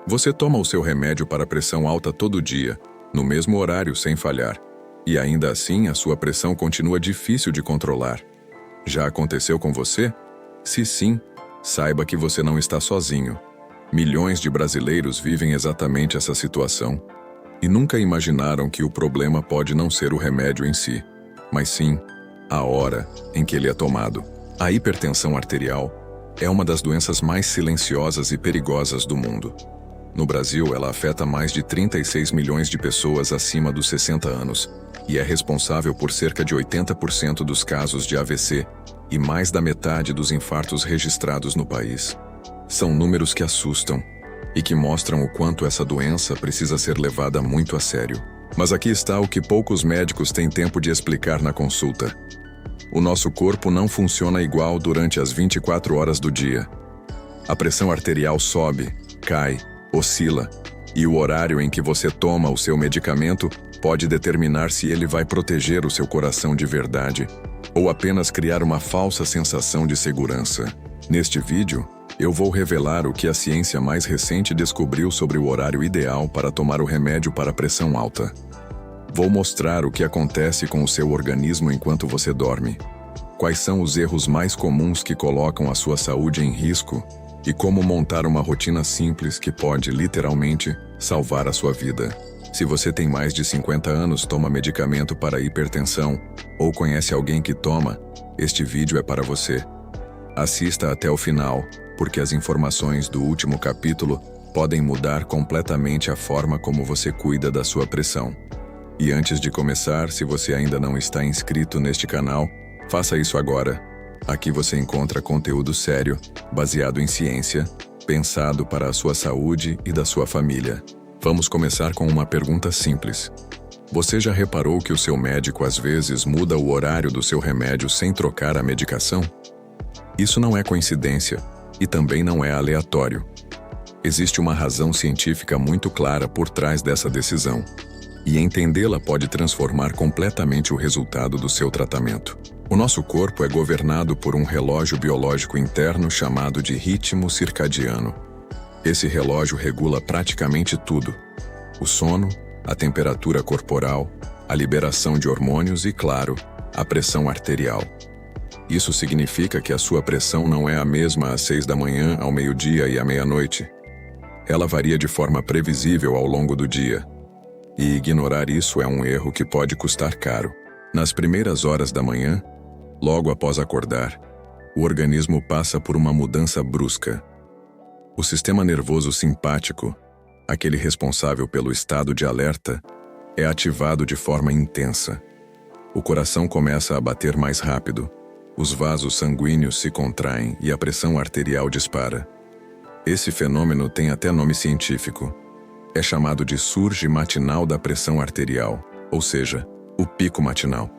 Você toma o seu remédio para pressão alta todo dia, no mesmo horário sem falhar, e ainda assim a sua pressão continua difícil de controlar. Já aconteceu com você? Se sim, saiba que você não está sozinho. Milhões de brasileiros vivem exatamente essa situação e nunca imaginaram que o problema pode não ser o remédio em si, mas sim a hora em que ele é tomado. A hipertensão arterial é uma das doenças mais silenciosas e perigosas do mundo. No Brasil, ela afeta mais de 36 milhões de pessoas acima dos 60 anos e é responsável por cerca de 80% dos casos de AVC e mais da metade dos infartos registrados no país. São números que assustam e que mostram o quanto essa doença precisa ser levada muito a sério. Mas aqui está o que poucos médicos têm tempo de explicar na consulta. O nosso corpo não funciona igual durante as 24 horas do dia. A pressão arterial sobe, cai, oscila, e o horário em que você toma o seu medicamento pode determinar se ele vai proteger o seu coração de verdade ou apenas criar uma falsa sensação de segurança. Neste vídeo, eu vou revelar o que a ciência mais recente descobriu sobre o horário ideal para tomar o remédio para pressão alta. Vou mostrar o que acontece com o seu organismo enquanto você dorme, quais são os erros mais comuns que colocam a sua saúde em risco e como montar uma rotina simples que pode, literalmente, salvar a sua vida. Se você tem mais de 50 anos, toma medicamento para hipertensão ou conhece alguém que toma, este vídeo é para você. Assista até o final, porque as informações do último capítulo podem mudar completamente a forma como você cuida da sua pressão. E antes de começar, se você ainda não está inscrito neste canal, faça isso agora. Aqui você encontra conteúdo sério, baseado em ciência, pensado para a sua saúde e da sua família. Vamos começar com uma pergunta simples. Você já reparou que o seu médico às vezes muda o horário do seu remédio sem trocar a medicação? Isso não é coincidência e também não é aleatório. Existe uma razão científica muito clara por trás dessa decisão, e entendê-la pode transformar completamente o resultado do seu tratamento. O nosso corpo é governado por um relógio biológico interno chamado de ritmo circadiano. Esse relógio regula praticamente tudo: o sono, a temperatura corporal, a liberação de hormônios e, claro, a pressão arterial. Isso significa que a sua pressão não é a mesma às 6 da manhã, ao meio-dia e à meia-noite. Ela varia de forma previsível ao longo do dia. E ignorar isso é um erro que pode custar caro. Nas primeiras horas da manhã, logo após acordar, o organismo passa por uma mudança brusca. O sistema nervoso simpático, aquele responsável pelo estado de alerta, é ativado de forma intensa. O coração começa a bater mais rápido, os vasos sanguíneos se contraem e a pressão arterial dispara. Esse fenômeno tem até nome científico. É chamado de surge matinal da pressão arterial, ou seja, o pico matinal.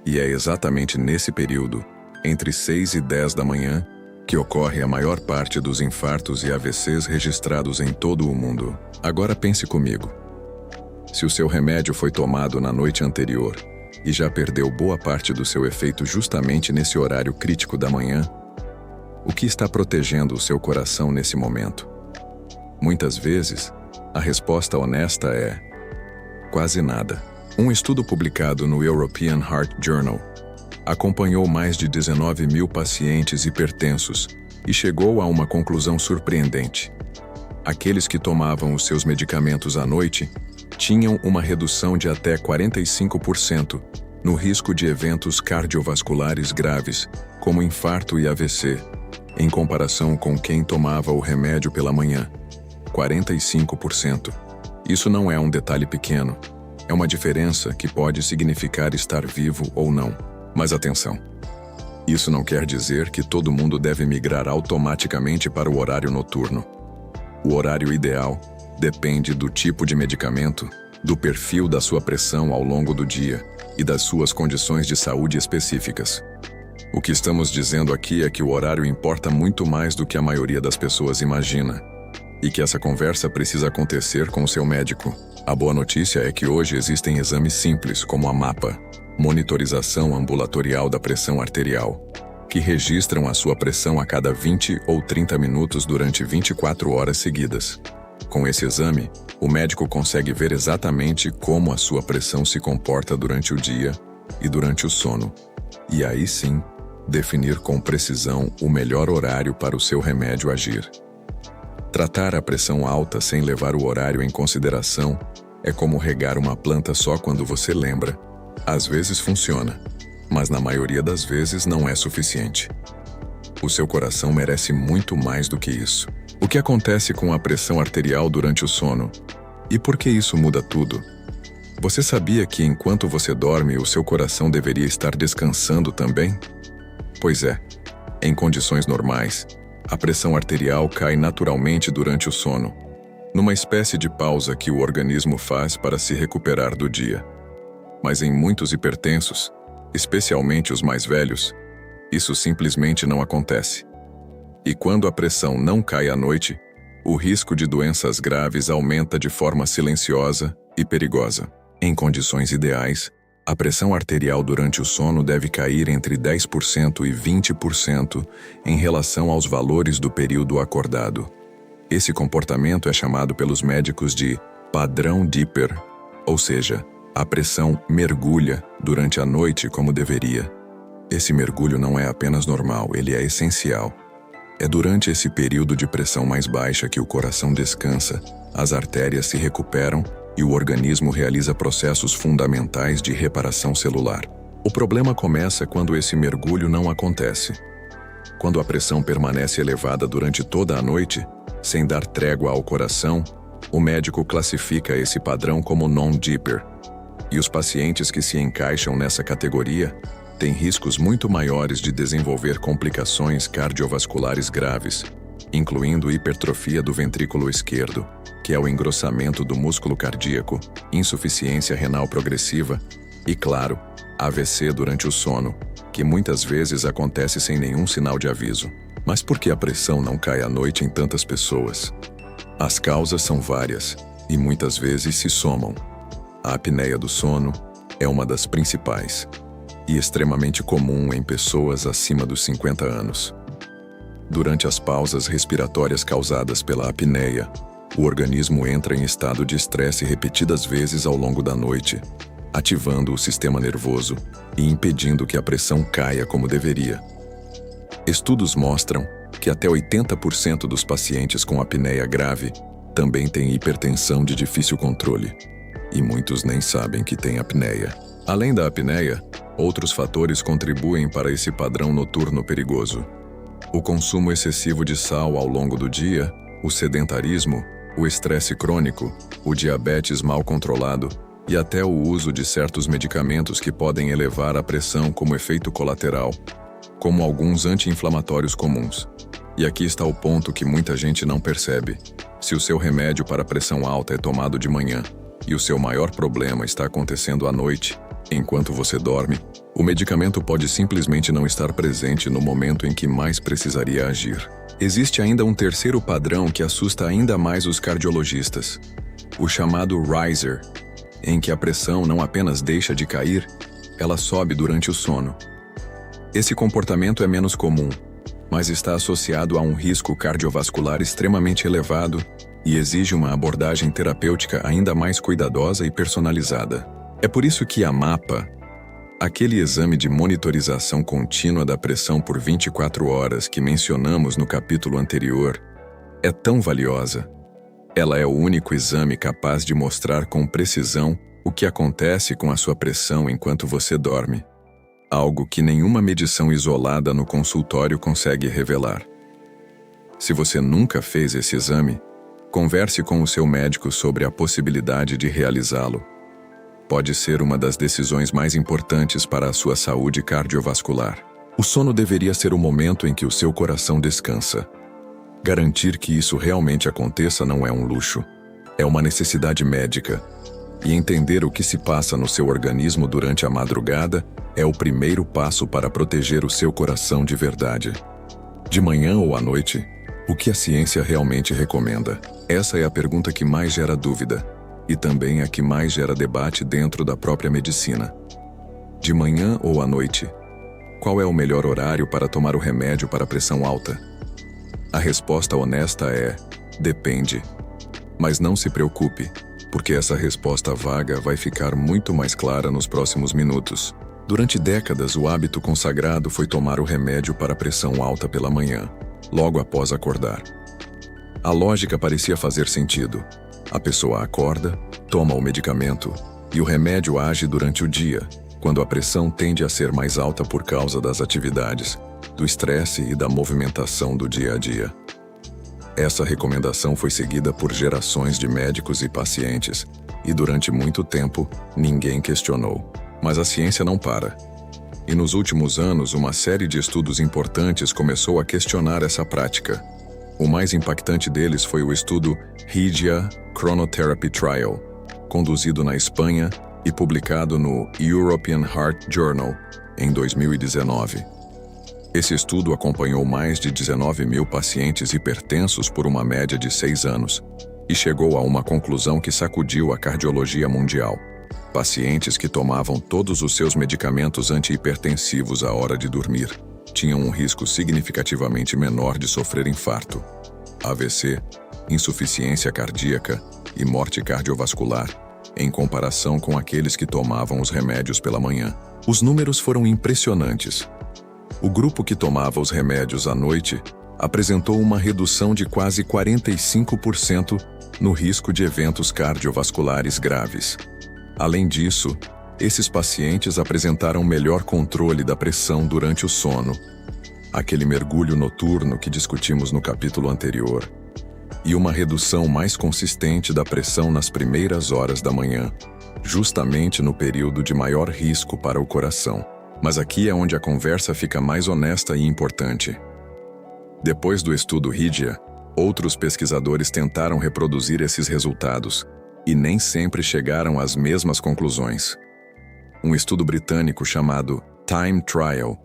E é exatamente nesse período, entre 6 e 10 da manhã, que ocorre a maior parte dos infartos e AVCs registrados em todo o mundo. Agora pense comigo. Se o seu remédio foi tomado na noite anterior e já perdeu boa parte do seu efeito justamente nesse horário crítico da manhã, o que está protegendo o seu coração nesse momento? Muitas vezes, a resposta honesta é quase nada. Um estudo publicado no European Heart Journal acompanhou mais de 19 mil pacientes hipertensos e chegou a uma conclusão surpreendente. Aqueles que tomavam os seus medicamentos à noite tinham uma redução de até 45% no risco de eventos cardiovasculares graves, como infarto e AVC, em comparação com quem tomava o remédio pela manhã. 45%. Isso não é um detalhe pequeno. É uma diferença que pode significar estar vivo ou não. Mas atenção, isso não quer dizer que todo mundo deve migrar automaticamente para o horário noturno. O horário ideal depende do tipo de medicamento, do perfil da sua pressão ao longo do dia e das suas condições de saúde específicas. O que estamos dizendo aqui é que o horário importa muito mais do que a maioria das pessoas imagina, e que essa conversa precisa acontecer com o seu médico. A boa notícia é que hoje existem exames simples como a MAPA, monitorização ambulatorial da pressão arterial, que registram a sua pressão a cada 20 ou 30 minutos durante 24 horas seguidas. Com esse exame, o médico consegue ver exatamente como a sua pressão se comporta durante o dia e durante o sono, e aí sim, definir com precisão o melhor horário para o seu remédio agir. Tratar a pressão alta sem levar o horário em consideração é como regar uma planta só quando você lembra. Às vezes funciona, mas na maioria das vezes não é suficiente. O seu coração merece muito mais do que isso. O que acontece com a pressão arterial durante o sono? E por que isso muda tudo? Você sabia que enquanto você dorme, o seu coração deveria estar descansando também? Pois é, em condições normais, a pressão arterial cai naturalmente durante o sono, numa espécie de pausa que o organismo faz para se recuperar do dia. Mas em muitos hipertensos, especialmente os mais velhos, isso simplesmente não acontece. E quando a pressão não cai à noite, o risco de doenças graves aumenta de forma silenciosa e perigosa. Em condições ideais, a pressão arterial durante o sono deve cair entre 10% e 20% em relação aos valores do período acordado. Esse comportamento é chamado pelos médicos de padrão Dipper, ou seja, a pressão mergulha durante a noite como deveria. Esse mergulho não é apenas normal, ele é essencial. É durante esse período de pressão mais baixa que o coração descansa, as artérias se recuperam e o organismo realiza processos fundamentais de reparação celular. O problema começa quando esse mergulho não acontece. Quando a pressão permanece elevada durante toda a noite, sem dar trégua ao coração, o médico classifica esse padrão como non-dipper. E os pacientes que se encaixam nessa categoria têm riscos muito maiores de desenvolver complicações cardiovasculares graves, incluindo hipertrofia do ventrículo esquerdo, que é o engrossamento do músculo cardíaco, insuficiência renal progressiva e, claro, AVC durante o sono, que muitas vezes acontece sem nenhum sinal de aviso. Mas por que a pressão não cai à noite em tantas pessoas? As causas são várias e muitas vezes se somam. A apneia do sono é uma das principais e extremamente comum em pessoas acima dos 50 anos. Durante as pausas respiratórias causadas pela apneia, o organismo entra em estado de estresse repetidas vezes ao longo da noite, ativando o sistema nervoso e impedindo que a pressão caia como deveria. Estudos mostram que até 80% dos pacientes com apneia grave também têm hipertensão de difícil controle, e muitos nem sabem que têm apneia. Além da apneia, outros fatores contribuem para esse padrão noturno perigoso. O consumo excessivo de sal ao longo do dia, o sedentarismo, o estresse crônico, o diabetes mal controlado e até o uso de certos medicamentos que podem elevar a pressão como efeito colateral, como alguns anti-inflamatórios comuns. E aqui está o ponto que muita gente não percebe. Se o seu remédio para pressão alta é tomado de manhã e o seu maior problema está acontecendo à noite, enquanto você dorme, o medicamento pode simplesmente não estar presente no momento em que mais precisaria agir. Existe ainda um terceiro padrão que assusta ainda mais os cardiologistas, o chamado riser, em que a pressão não apenas deixa de cair, ela sobe durante o sono. Esse comportamento é menos comum, mas está associado a um risco cardiovascular extremamente elevado e exige uma abordagem terapêutica ainda mais cuidadosa e personalizada. É por isso que a MAPA, aquele exame de monitorização contínua da pressão por 24 horas que mencionamos no capítulo anterior, é tão valiosa. Ela é o único exame capaz de mostrar com precisão o que acontece com a sua pressão enquanto você dorme, algo que nenhuma medição isolada no consultório consegue revelar. Se você nunca fez esse exame, converse com o seu médico sobre a possibilidade de realizá-lo. Pode ser uma das decisões mais importantes para a sua saúde cardiovascular. O sono deveria ser o momento em que o seu coração descansa. Garantir que isso realmente aconteça não é um luxo, é uma necessidade médica. E entender o que se passa no seu organismo durante a madrugada é o primeiro passo para proteger o seu coração de verdade. De manhã ou à noite, o que a ciência realmente recomenda? Essa é a pergunta que mais gera dúvida. E também a que mais gera debate dentro da própria medicina. De manhã ou à noite? Qual é o melhor horário para tomar o remédio para pressão alta? A resposta honesta é: depende. Mas não se preocupe, porque essa resposta vaga vai ficar muito mais clara nos próximos minutos. Durante décadas, o hábito consagrado foi tomar o remédio para pressão alta pela manhã, logo após acordar. A lógica parecia fazer sentido. A pessoa acorda, toma o medicamento, e o remédio age durante o dia, quando a pressão tende a ser mais alta por causa das atividades, do estresse e da movimentação do dia a dia. Essa recomendação foi seguida por gerações de médicos e pacientes, e durante muito tempo, ninguém questionou. Mas a ciência não para. E nos últimos anos, uma série de estudos importantes começou a questionar essa prática. O mais impactante deles foi o estudo Regia Chronotherapy Trial, conduzido na Espanha e publicado no European Heart Journal em 2019. Esse estudo acompanhou mais de 19 mil pacientes hipertensos por uma média de 6 anos e chegou a uma conclusão que sacudiu a cardiologia mundial. Pacientes que tomavam todos os seus medicamentos antihipertensivos à hora de dormir tinham um risco significativamente menor de sofrer infarto, AVC, insuficiência cardíaca e morte cardiovascular, em comparação com aqueles que tomavam os remédios pela manhã. Os números foram impressionantes. O grupo que tomava os remédios à noite apresentou uma redução de quase 45% no risco de eventos cardiovasculares graves. Além disso, esses pacientes apresentaram melhor controle da pressão durante o sono, aquele mergulho noturno que discutimos no capítulo anterior, e uma redução mais consistente da pressão nas primeiras horas da manhã, justamente no período de maior risco para o coração. Mas aqui é onde a conversa fica mais honesta e importante. Depois do estudo Regia, outros pesquisadores tentaram reproduzir esses resultados e nem sempre chegaram às mesmas conclusões. Um estudo britânico chamado Time Trial,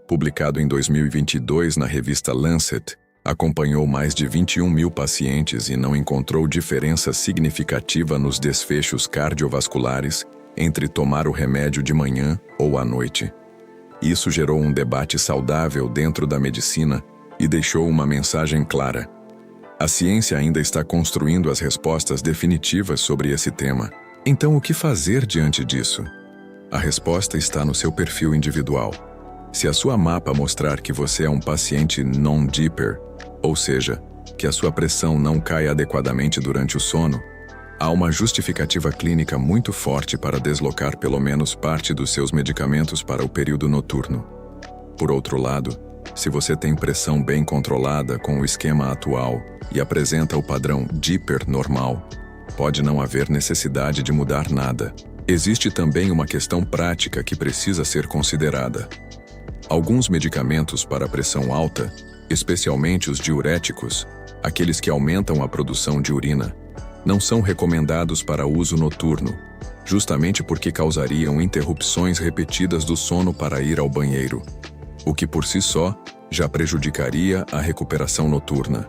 publicado em 2022 na revista Lancet, acompanhou mais de 21 mil pacientes e não encontrou diferença significativa nos desfechos cardiovasculares entre tomar o remédio de manhã ou à noite. Isso gerou um debate saudável dentro da medicina e deixou uma mensagem clara. A ciência ainda está construindo as respostas definitivas sobre esse tema. Então, o que fazer diante disso? A resposta está no seu perfil individual. Se a sua mapa mostrar que você é um paciente non-dipper, ou seja, que a sua pressão não cai adequadamente durante o sono, há uma justificativa clínica muito forte para deslocar pelo menos parte dos seus medicamentos para o período noturno. Por outro lado, se você tem pressão bem controlada com o esquema atual e apresenta o padrão dipper normal, pode não haver necessidade de mudar nada. Existe também uma questão prática que precisa ser considerada. Alguns medicamentos para pressão alta, especialmente os diuréticos, aqueles que aumentam a produção de urina, não são recomendados para uso noturno, justamente porque causariam interrupções repetidas do sono para ir ao banheiro, o que por si só já prejudicaria a recuperação noturna.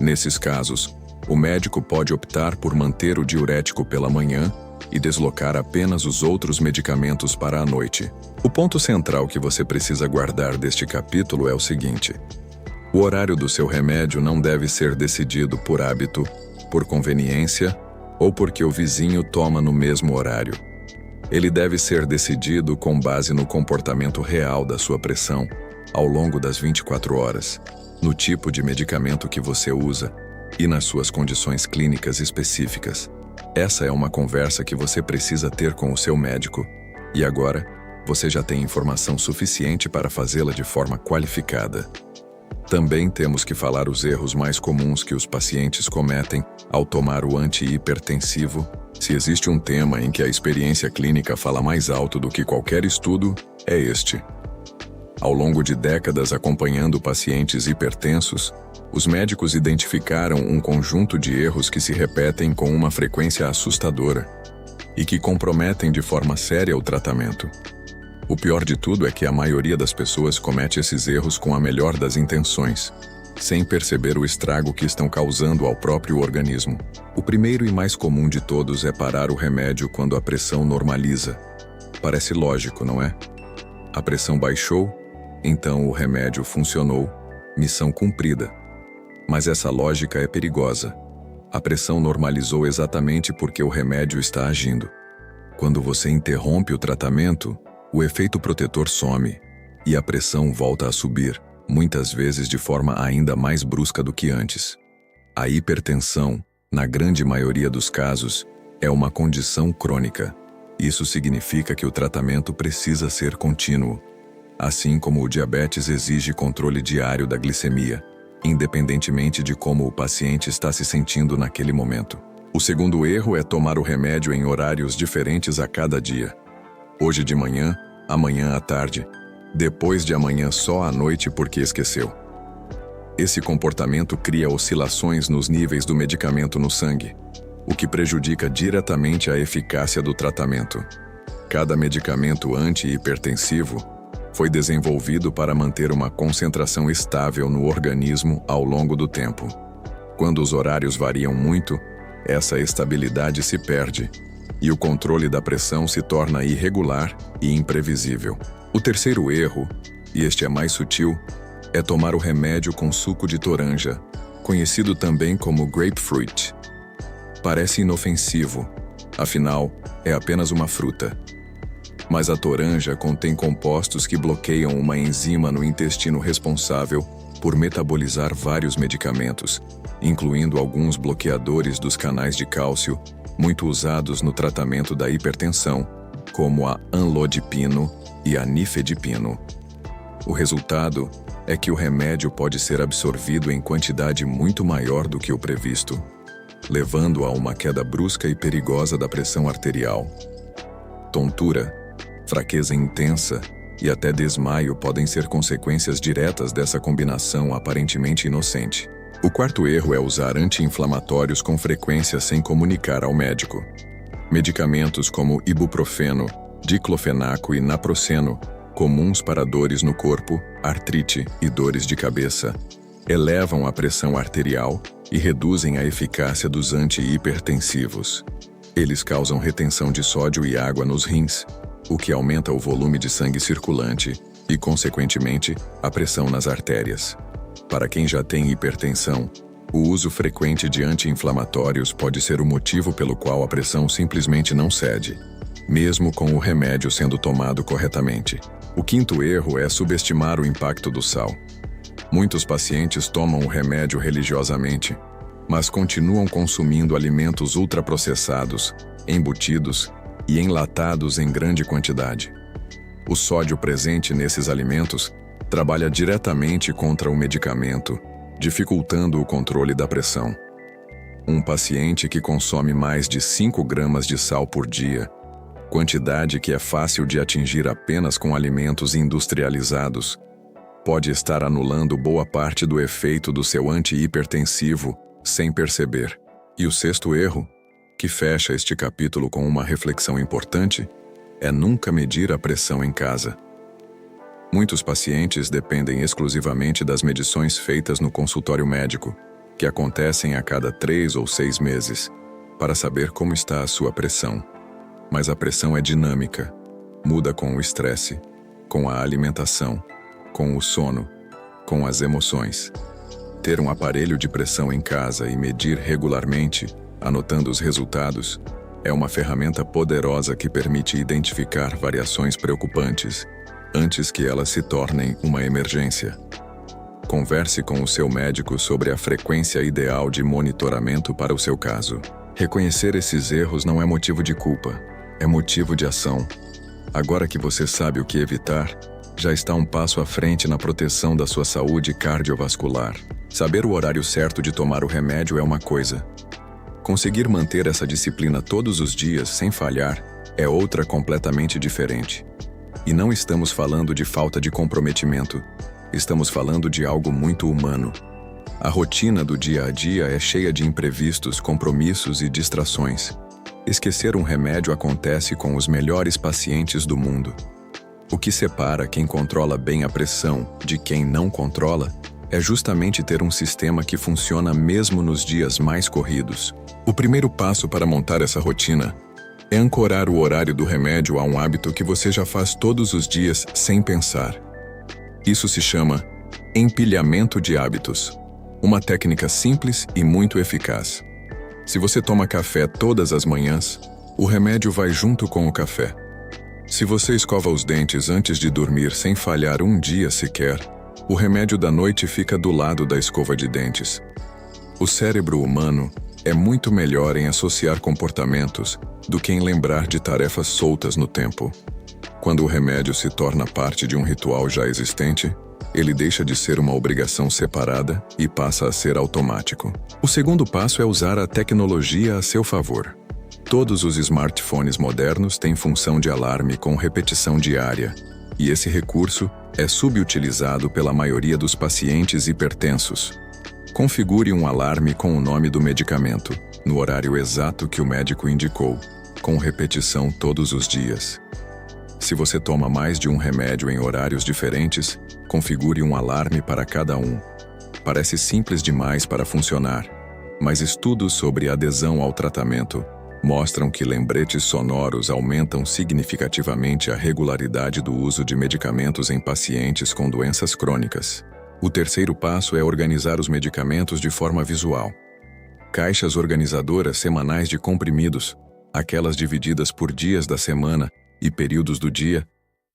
Nesses casos, o médico pode optar por manter o diurético pela manhã e deslocar apenas os outros medicamentos para a noite. O ponto central que você precisa guardar deste capítulo é o seguinte: o horário do seu remédio não deve ser decidido por hábito, por conveniência ou porque o vizinho toma no mesmo horário. Ele deve ser decidido com base no comportamento real da sua pressão ao longo das 24 horas, no tipo de medicamento que você usa e nas suas condições clínicas específicas. Essa é uma conversa que você precisa ter com o seu médico, e agora você já tem informação suficiente para fazê-la de forma qualificada. Também temos que falar os erros mais comuns que os pacientes cometem ao tomar o antihipertensivo. Se existe um tema em que a experiência clínica fala mais alto do que qualquer estudo, é este. Ao longo de décadas acompanhando pacientes hipertensos, os médicos identificaram um conjunto de erros que se repetem com uma frequência assustadora e que comprometem de forma séria o tratamento. O pior de tudo é que a maioria das pessoas comete esses erros com a melhor das intenções, sem perceber o estrago que estão causando ao próprio organismo. O primeiro e mais comum de todos é parar o remédio quando a pressão normaliza. Parece lógico, não é? A pressão baixou, então o remédio funcionou, missão cumprida. Mas essa lógica é perigosa. A pressão normalizou exatamente porque o remédio está agindo. Quando você interrompe o tratamento, o efeito protetor some e a pressão volta a subir, muitas vezes de forma ainda mais brusca do que antes. A hipertensão, na grande maioria dos casos, é uma condição crônica. Isso significa que o tratamento precisa ser contínuo, assim como o diabetes exige controle diário da glicemia, independentemente de como o paciente está se sentindo naquele momento. O segundo erro é tomar o remédio em horários diferentes a cada dia. Hoje de manhã, amanhã à tarde, depois de amanhã só à noite porque esqueceu. Esse comportamento cria oscilações nos níveis do medicamento no sangue, o que prejudica diretamente a eficácia do tratamento. Cada medicamento anti-hipertensivo foi desenvolvido para manter uma concentração estável no organismo ao longo do tempo. Quando os horários variam muito, essa estabilidade se perde e o controle da pressão se torna irregular e imprevisível. O terceiro erro, e este é mais sutil, é tomar o remédio com suco de toranja, conhecido também como grapefruit. Parece inofensivo, afinal, é apenas uma fruta. Mas a toranja contém compostos que bloqueiam uma enzima no intestino responsável por metabolizar vários medicamentos, incluindo alguns bloqueadores dos canais de cálcio, muito usados no tratamento da hipertensão, como a amlodipino e a nifedipino. O resultado é que o remédio pode ser absorvido em quantidade muito maior do que o previsto, levando a uma queda brusca e perigosa da pressão arterial. Tontura, fraqueza intensa e até desmaio podem ser consequências diretas dessa combinação aparentemente inocente. O quarto erro é usar anti-inflamatórios com frequência sem comunicar ao médico. Medicamentos como ibuprofeno, diclofenaco e naproxeno, comuns para dores no corpo, artrite e dores de cabeça, elevam a pressão arterial e reduzem a eficácia dos anti-hipertensivos. Eles causam retenção de sódio e água nos rins, o que aumenta o volume de sangue circulante e, consequentemente, a pressão nas artérias. Para quem já tem hipertensão, o uso frequente de anti-inflamatórios pode ser o motivo pelo qual a pressão simplesmente não cede, mesmo com o remédio sendo tomado corretamente. O quinto erro é subestimar o impacto do sal. Muitos pacientes tomam o remédio religiosamente, mas continuam consumindo alimentos ultraprocessados, embutidos e enlatados em grande quantidade. O sódio presente nesses alimentos trabalha diretamente contra o medicamento, dificultando o controle da pressão. Um paciente que consome mais de 5 gramas de sal por dia, quantidade que é fácil de atingir apenas com alimentos industrializados, pode estar anulando boa parte do efeito do seu anti-hipertensivo sem perceber. E o sexto erro, que fecha este capítulo com uma reflexão importante, é nunca medir a pressão em casa. Muitos pacientes dependem exclusivamente das medições feitas no consultório médico, que acontecem a cada 3 ou 6 meses, para saber como está a sua pressão. Mas a pressão é dinâmica, muda com o estresse, com a alimentação, com o sono, com as emoções. Ter um aparelho de pressão em casa e medir regularmente, anotando os resultados, é uma ferramenta poderosa que permite identificar variações preocupantes antes que elas se tornem uma emergência. Converse com o seu médico sobre a frequência ideal de monitoramento para o seu caso. Reconhecer esses erros não é motivo de culpa, é motivo de ação. Agora que você sabe o que evitar, já está um passo à frente na proteção da sua saúde cardiovascular. Saber o horário certo de tomar o remédio é uma coisa. Conseguir manter essa disciplina todos os dias sem falhar é outra completamente diferente. E não estamos falando de falta de comprometimento, estamos falando de algo muito humano. A rotina do dia a dia é cheia de imprevistos, compromissos e distrações. Esquecer um remédio acontece com os melhores pacientes do mundo. O que separa quem controla bem a pressão de quem não controla é justamente ter um sistema que funciona mesmo nos dias mais corridos. O primeiro passo para montar essa rotina é ancorar o horário do remédio a um hábito que você já faz todos os dias sem pensar. Isso se chama empilhamento de hábitos, uma técnica simples e muito eficaz. Se você toma café todas as manhãs, o remédio vai junto com o café. Se você escova os dentes antes de dormir sem falhar um dia sequer, o remédio da noite fica do lado da escova de dentes. O cérebro humano é muito melhor em associar comportamentos do que em lembrar de tarefas soltas no tempo. Quando o remédio se torna parte de um ritual já existente, ele deixa de ser uma obrigação separada e passa a ser automático. O segundo passo é usar a tecnologia a seu favor. Todos os smartphones modernos têm função de alarme com repetição diária, e esse recurso é subutilizado pela maioria dos pacientes hipertensos. Configure um alarme com o nome do medicamento, no horário exato que o médico indicou, com repetição todos os dias. Se você toma mais de um remédio em horários diferentes, configure um alarme para cada um. Parece simples demais para funcionar, mas estudos sobre adesão ao tratamento mostram que lembretes sonoros aumentam significativamente a regularidade do uso de medicamentos em pacientes com doenças crônicas. O terceiro passo é organizar os medicamentos de forma visual. Caixas organizadoras semanais de comprimidos, aquelas divididas por dias da semana e períodos do dia,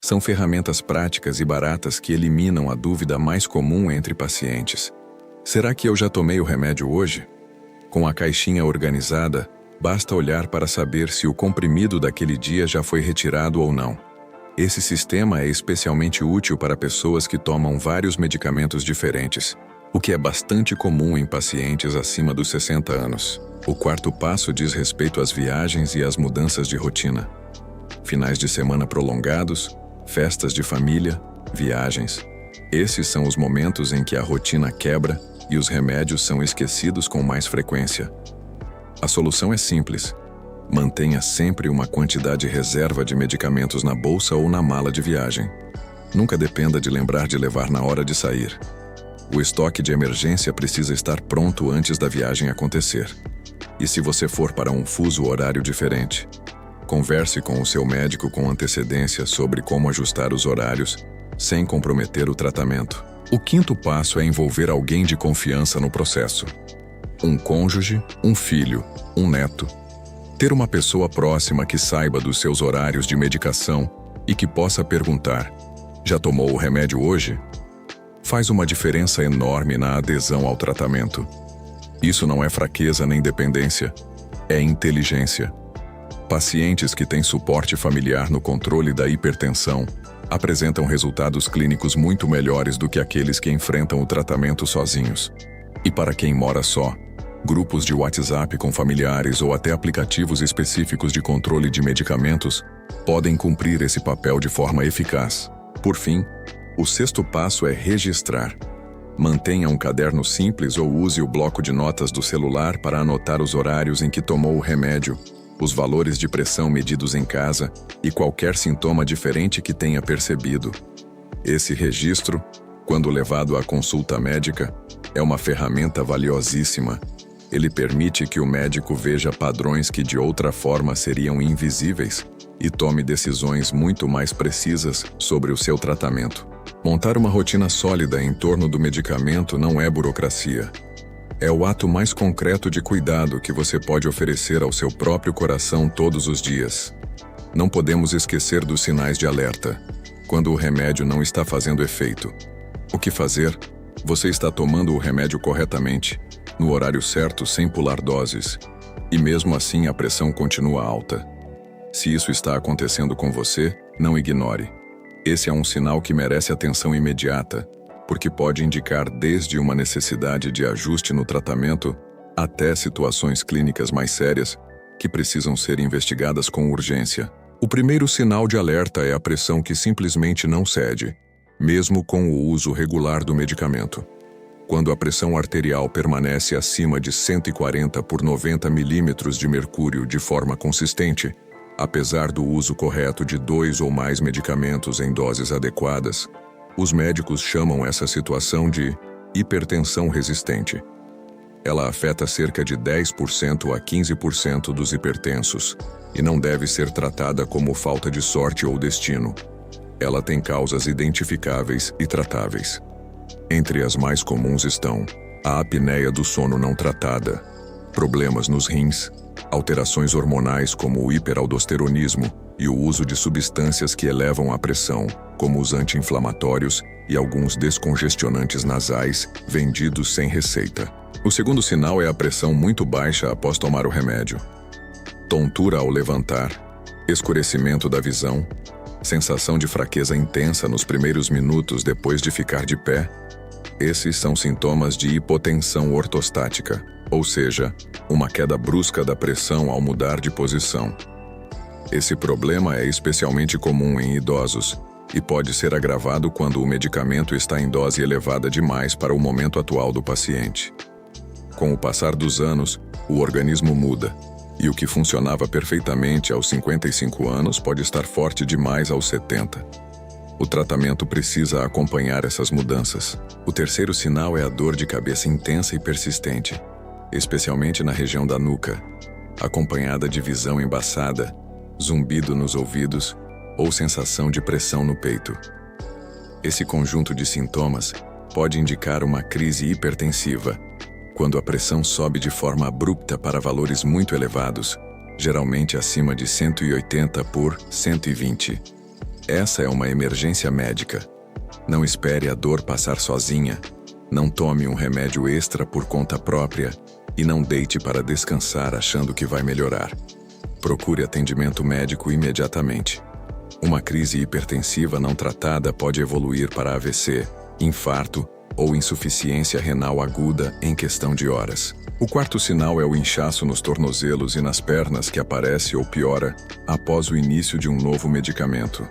são ferramentas práticas e baratas que eliminam a dúvida mais comum entre pacientes. Será que eu já tomei o remédio hoje? Com a caixinha organizada, basta olhar para saber se o comprimido daquele dia já foi retirado ou não. Esse sistema é especialmente útil para pessoas que tomam vários medicamentos diferentes, o que é bastante comum em pacientes acima dos 60 anos. O quarto passo diz respeito às viagens e às mudanças de rotina. Finais de semana prolongados, festas de família, viagens. Esses são os momentos em que a rotina quebra e os remédios são esquecidos com mais frequência. A solução é simples. Mantenha sempre uma quantidade reserva de medicamentos na bolsa ou na mala de viagem. Nunca dependa de lembrar de levar na hora de sair. O estoque de emergência precisa estar pronto antes da viagem acontecer. E se você for para um fuso horário diferente, converse com o seu médico com antecedência sobre como ajustar os horários, sem comprometer o tratamento. O quinto passo é envolver alguém de confiança no processo. Um cônjuge, um filho, um neto. Ter uma pessoa próxima que saiba dos seus horários de medicação e que possa perguntar: já tomou o remédio hoje? Faz uma diferença enorme na adesão ao tratamento. Isso não é fraqueza nem dependência, é inteligência. Pacientes que têm suporte familiar no controle da hipertensão apresentam resultados clínicos muito melhores do que aqueles que enfrentam o tratamento sozinhos. E para quem mora só, grupos de WhatsApp com familiares ou até aplicativos específicos de controle de medicamentos podem cumprir esse papel de forma eficaz. Por fim, o sexto passo é registrar. Mantenha um caderno simples ou use o bloco de notas do celular para anotar os horários em que tomou o remédio, os valores de pressão medidos em casa e qualquer sintoma diferente que tenha percebido. Esse registro, quando levado à consulta médica, é uma ferramenta valiosíssima. Ele permite que o médico veja padrões que de outra forma seriam invisíveis e tome decisões muito mais precisas sobre o seu tratamento. Montar uma rotina sólida em torno do medicamento não é burocracia. É o ato mais concreto de cuidado que você pode oferecer ao seu próprio coração todos os dias. Não podemos esquecer dos sinais de alerta, quando o remédio não está fazendo efeito. O que fazer? Você está tomando o remédio corretamente, no horário certo sem pular doses, e mesmo assim a pressão continua alta. Se isso está acontecendo com você, não ignore. Esse é um sinal que merece atenção imediata, porque pode indicar desde uma necessidade de ajuste no tratamento até situações clínicas mais sérias que precisam ser investigadas com urgência. O primeiro sinal de alerta é a pressão que simplesmente não cede, mesmo com o uso regular do medicamento. Quando a pressão arterial permanece acima de 140 por 90 milímetros de mercúrio de forma consistente, apesar do uso correto de 2 ou mais medicamentos em doses adequadas, os médicos chamam essa situação de hipertensão resistente. Ela afeta cerca de 10% a 15% dos hipertensos e não deve ser tratada como falta de sorte ou destino. Ela tem causas identificáveis e tratáveis. Entre as mais comuns estão a apneia do sono não tratada, Problemas nos rins, alterações hormonais como o hiperaldosteronismo e o uso de substâncias que elevam a pressão, como os anti-inflamatórios e alguns descongestionantes nasais vendidos sem receita. O segundo sinal é a pressão muito baixa após tomar o remédio. Tontura ao levantar, escurecimento da visão, sensação de fraqueza intensa nos primeiros minutos depois de ficar de pé. Esses são sintomas de hipotensão ortostática, ou seja, uma queda brusca da pressão ao mudar de posição. Esse problema é especialmente comum em idosos e pode ser agravado quando o medicamento está em dose elevada demais para o momento atual do paciente. Com o passar dos anos, o organismo muda, e o que funcionava perfeitamente aos 55 anos pode estar forte demais aos 70. O tratamento precisa acompanhar essas mudanças. O terceiro sinal é a dor de cabeça intensa e persistente, especialmente na região da nuca, acompanhada de visão embaçada, zumbido nos ouvidos ou sensação de pressão no peito. Esse conjunto de sintomas pode indicar uma crise hipertensiva, quando a pressão sobe de forma abrupta para valores muito elevados, geralmente acima de 180 por 120. Essa é uma emergência médica. Não espere a dor passar sozinha, não tome um remédio extra por conta própria e não deite para descansar achando que vai melhorar. Procure atendimento médico imediatamente. Uma crise hipertensiva não tratada pode evoluir para AVC, infarto ou insuficiência renal aguda em questão de horas. O quarto sinal é o inchaço nos tornozelos e nas pernas que aparece ou piora após o início de um novo medicamento.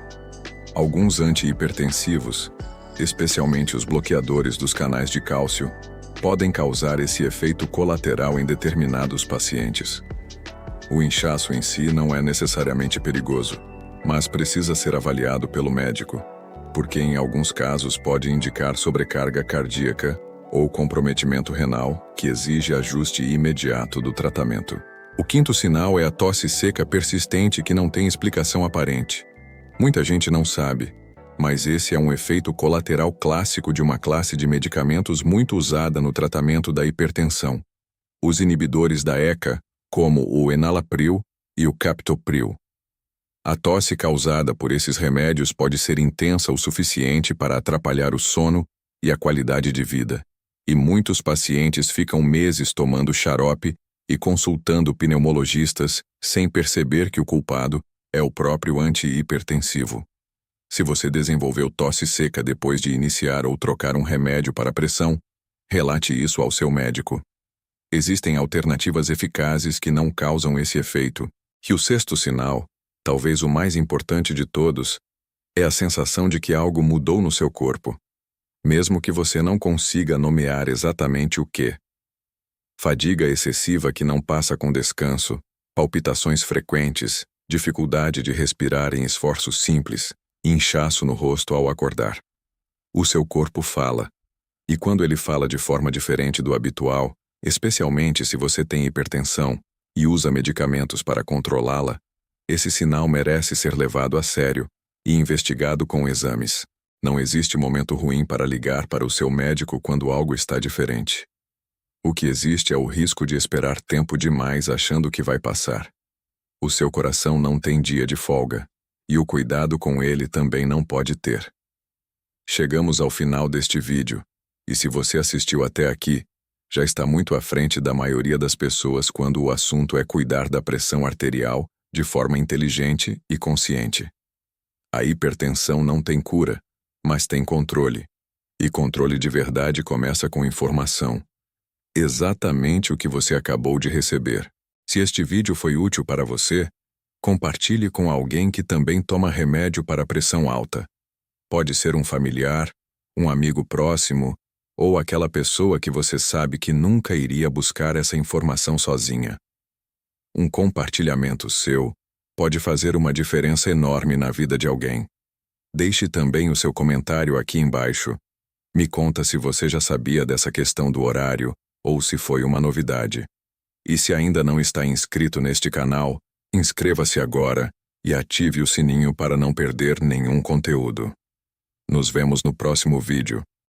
Alguns antihipertensivos, especialmente os bloqueadores dos canais de cálcio, podem causar esse efeito colateral em determinados pacientes. O inchaço em si não é necessariamente perigoso, mas precisa ser avaliado pelo médico, porque em alguns casos pode indicar sobrecarga cardíaca ou comprometimento renal que exige ajuste imediato do tratamento. O quinto sinal é a tosse seca persistente que não tem explicação aparente. Muita gente não sabe, mas esse é um efeito colateral clássico de uma classe de medicamentos muito usada no tratamento da hipertensão. Os inibidores da ECA, como o enalapril e o captopril. A tosse causada por esses remédios pode ser intensa o suficiente para atrapalhar o sono e a qualidade de vida, e muitos pacientes ficam meses tomando xarope e consultando pneumologistas sem perceber que o culpado é o próprio antihipertensivo. Se você desenvolveu tosse seca depois de iniciar ou trocar um remédio para pressão, relate isso ao seu médico. Existem alternativas eficazes que não causam esse efeito. E o sexto sinal, talvez o mais importante de todos, é a sensação de que algo mudou no seu corpo, mesmo que você não consiga nomear exatamente o que. Fadiga excessiva que não passa com descanso, palpitações frequentes, dificuldade de respirar em esforços simples, e inchaço no rosto ao acordar. O seu corpo fala, e quando ele fala de forma diferente do habitual, especialmente se você tem hipertensão e usa medicamentos para controlá-la, esse sinal merece ser levado a sério e investigado com exames. Não existe momento ruim para ligar para o seu médico quando algo está diferente. O que existe é o risco de esperar tempo demais achando que vai passar. O seu coração não tem dia de folga, e o cuidado com ele também não pode ter. Chegamos ao final deste vídeo, e se você assistiu até aqui, já está muito à frente da maioria das pessoas quando o assunto é cuidar da pressão arterial de forma inteligente e consciente. A hipertensão não tem cura, mas tem controle. E controle de verdade começa com informação. Exatamente o que você acabou de receber. Se este vídeo foi útil para você, compartilhe com alguém que também toma remédio para pressão alta. Pode ser um familiar, um amigo próximo, ou aquela pessoa que você sabe que nunca iria buscar essa informação sozinha. Um compartilhamento seu pode fazer uma diferença enorme na vida de alguém. Deixe também o seu comentário aqui embaixo. Me conta se você já sabia dessa questão do horário ou se foi uma novidade. E se ainda não está inscrito neste canal, inscreva-se agora e ative o sininho para não perder nenhum conteúdo. Nos vemos no próximo vídeo.